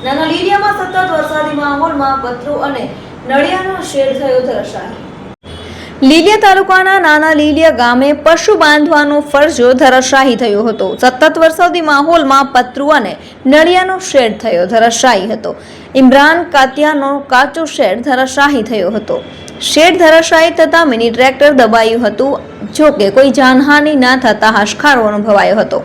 નાના લીલિયામાં સતત વરસાદી માહોલમાં પથરો અને નળિયાનો શેડ થયો ધરાશાયી। લીલિયા તાલુકાના નાના લીલિયા ગામે પશુ બાંધવાનો ફરજો ધરાશાયી થયો હતો। સતત વરસાદી માહોલમાં પતરું અને નળિયાનો શેડ થયો ધરાશાયી હતો। ઇમરાન કાતિયાનો કાચો શેડ ધરાશાયી થયો હતો। શેડ ધરાશાયી થતાં મિની ટ્રેક્ટર દબાયું હતું, જો કે કોઈ જાનહાનિ ન થતાં હાશકારો અનુભવાયો હતો।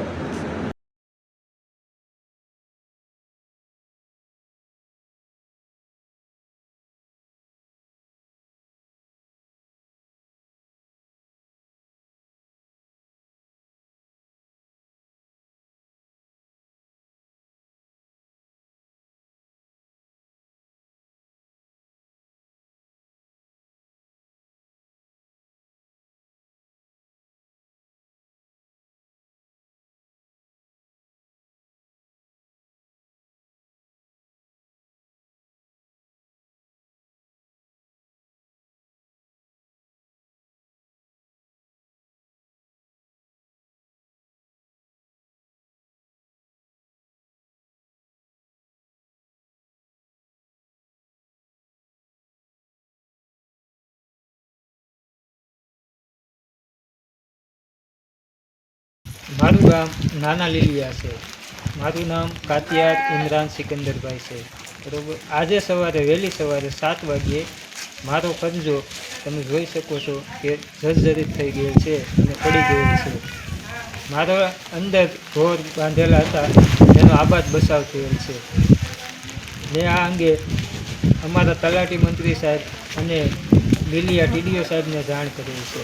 મારું ગામ નાના લીલિયા છે। મારું નામ કાતિયાર ઇમરાન સિકંદરભાઈ છે, બરાબર। આજે સવારે વહેલી સવારે 7 વાગ્યે મારો ફરજો તમે જોઈ શકો છો કે જર્જરિત થઈ ગયેલ છે અને પડી ગયેલ છે। મારા અંદર ઢોર બાંધેલા હતા એનો આબાદ બચાવ થયેલ છે। મેં આ અંગે અમારા તલાટી મંત્રી સાહેબ અને લીલિયા ટીડીઓ સાહેબને જાણ કરેલ છે।